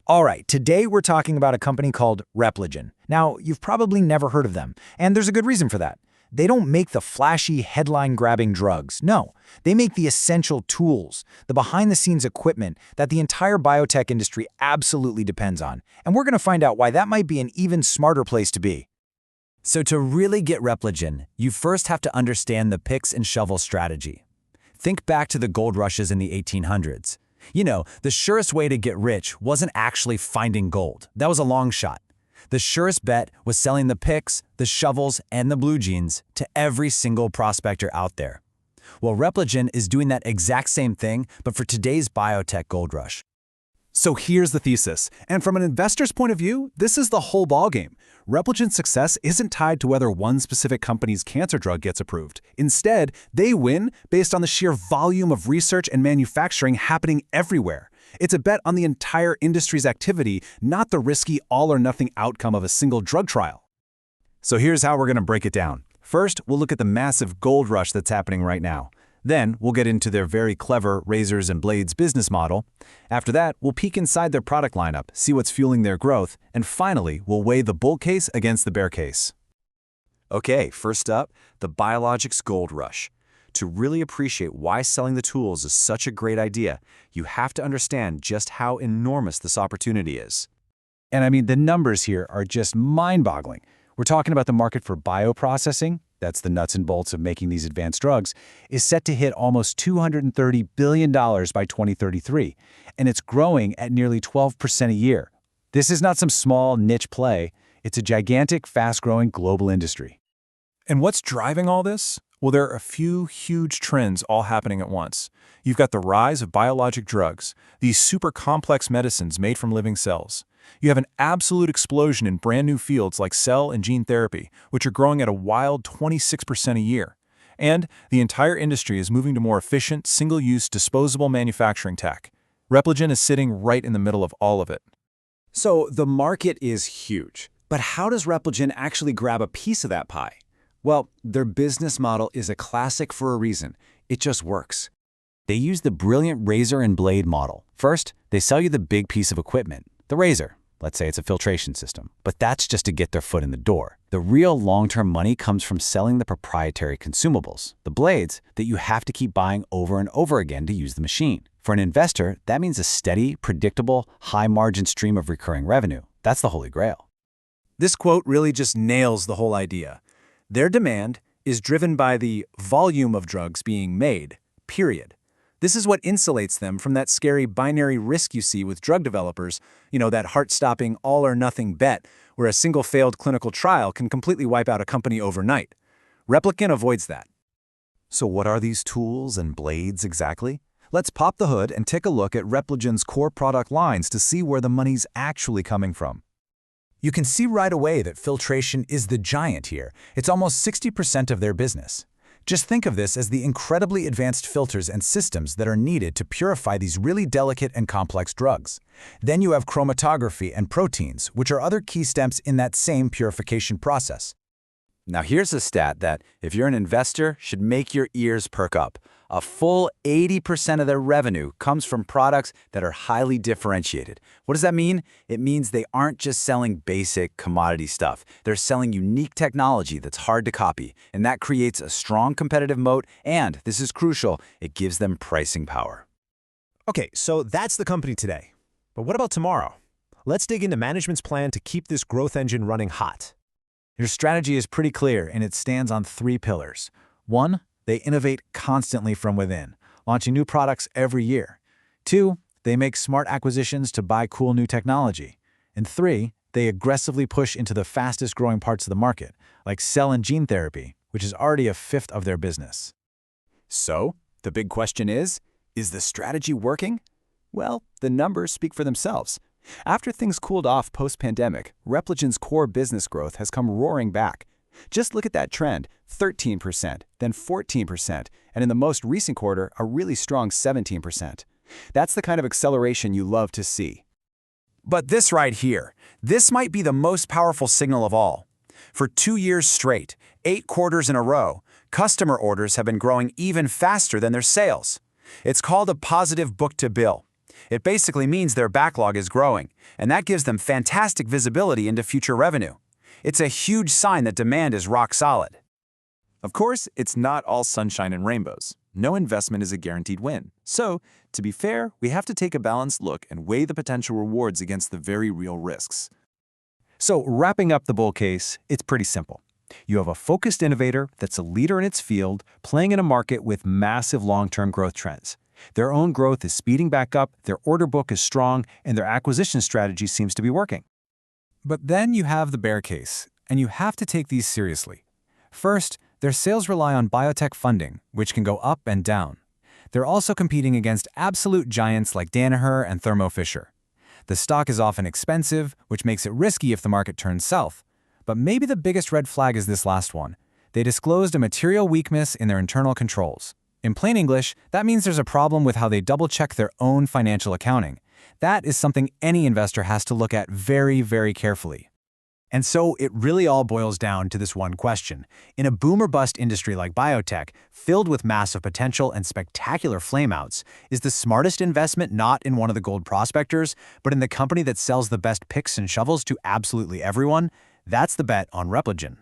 All right, today we're talking about a company called Repligen. Now, you've probably never heard of them, and there's a good reason for that. They don't make the flashy, headline-grabbing drugs. No, they make the essential tools, the behind-the-scenes equipment that the entire biotech industry absolutely depends on. And we're going to find out why that might be an even smarter place to be. So to really get Repligen, you first have to understand the picks and shovel strategy. Think back to the gold rushes in the 1800s. You know, the surest way to get rich wasn't actually finding gold. That was a long shot. The surest bet was selling the picks, the shovels, and the blue jeans to every single prospector out there. Well, Repligen is doing that exact same thing, but for today's biotech gold rush. So here's the thesis, and from an investor's point of view, this is the whole ballgame. Repligen's success isn't tied to whether one specific company's cancer drug gets approved. Instead, they win based on the sheer volume of research and manufacturing happening everywhere. It's a bet on the entire industry's activity, not the risky all-or-nothing outcome of a single drug trial. So here's how we're going to break it down. First, we'll look at the massive gold rush that's happening right now. Then, we'll get into their very clever razors and blades business model. After that, we'll peek inside their product lineup, see what's fueling their growth, and finally, we'll weigh the bull case against the bear case. Okay, first up, the biologics gold rush. To really appreciate why selling the tools is such a great idea, you have to understand just how enormous this opportunity is. And I mean, the numbers here are just mind-boggling. We're talking about the market for bioprocessing, that's the nuts and bolts of making these advanced drugs, is set to hit almost $230 billion by 2033, and it's growing at nearly 12% a year. This is not some small niche play. It's a gigantic, fast-growing global industry. And what's driving all this? Well, there are a few huge trends all happening at once. You've got the rise of biologic drugs, these super complex medicines made from living cells. You have an absolute explosion in brand new fields like cell and gene therapy, which are growing at a wild 26% a year. And the entire industry is moving to more efficient, single-use, disposable manufacturing tech. Repligen is sitting right in the middle of all of it. So the market is huge. But how does Repligen actually grab a piece of that pie? Well, their business model is a classic for a reason. It just works. They use the brilliant razor and blade model. First, they sell you the big piece of equipment, the razor. Let's say it's a filtration system. But that's just to get their foot in the door. The real long-term money comes from selling the proprietary consumables, the blades that you have to keep buying over and over again to use the machine. For an investor, that means a steady, predictable, high-margin stream of recurring revenue. That's the holy grail. This quote really just nails the whole idea. Their demand is driven by the volume of drugs being made, period. This is what insulates them from that scary binary risk you see with drug developers, that heart-stopping all-or-nothing bet where a single failed clinical trial can completely wipe out a company overnight. Repligen avoids that. So what are these tools and blades exactly? Let's pop the hood and take a look at Repligen's core product lines to see where the money's actually coming from. You can see right away that filtration is the giant here. It's almost 60% of their business. Just think of this as the incredibly advanced filters and systems that are needed to purify these really delicate and complex drugs. Then you have chromatography and proteins, which are other key steps in that same purification process. Now here's a stat that, if you're an investor, should make your ears perk up. A full 80% of their revenue comes from products that are highly differentiated. What does that mean? It means they aren't just selling basic commodity stuff. They're selling unique technology that's hard to copy, and that creates a strong competitive moat, and, this is crucial, it gives them pricing power. Okay, so that's the company today. But what about tomorrow? Let's dig into management's plan to keep this growth engine running hot. Your strategy is pretty clear, and it stands on 3 pillars. 1, they innovate constantly from within, launching new products every year. 2, they make smart acquisitions to buy cool new technology. And 3, they aggressively push into the fastest growing parts of the market, like cell and gene therapy, which is already a fifth of their business. So, the big question is the strategy working? Well, the numbers speak for themselves. After things cooled off post-pandemic, Repligen's core business growth has come roaring back. Just look at that trend, 13%, then 14%, and in the most recent quarter, a really strong 17%. That's the kind of acceleration you love to see. But this right here, this might be the most powerful signal of all. For 2 years straight, 8 quarters in a row, customer orders have been growing even faster than their sales. It's called a positive book-to-bill. It basically means their backlog is growing, and that gives them fantastic visibility into future revenue. It's a huge sign that demand is rock solid. Of course, it's not all sunshine and rainbows. No investment is a guaranteed win. So, to be fair, we have to take a balanced look and weigh the potential rewards against the very real risks. So, wrapping up the bull case, it's pretty simple. You have a focused innovator that's a leader in its field, playing in a market with massive long-term growth trends. Their own growth is speeding back up, their order book is strong, and their acquisition strategy seems to be working. But then you have the bear case, and you have to take these seriously. First, their sales rely on biotech funding, which can go up and down. They're also competing against absolute giants like Danaher and Thermo Fisher. The stock is often expensive, which makes it risky if the market turns south. But maybe the biggest red flag is this last one. They disclosed a material weakness in their internal controls. In plain English, that means there's a problem with how they double-check their own financial accounting. That is something any investor has to look at very, very carefully. And so it really all boils down to this one question. In a boom or bust industry like biotech, filled with massive potential and spectacular flameouts, is the smartest investment not in one of the gold prospectors, but in the company that sells the best picks and shovels to absolutely everyone? That's the bet on Repligen.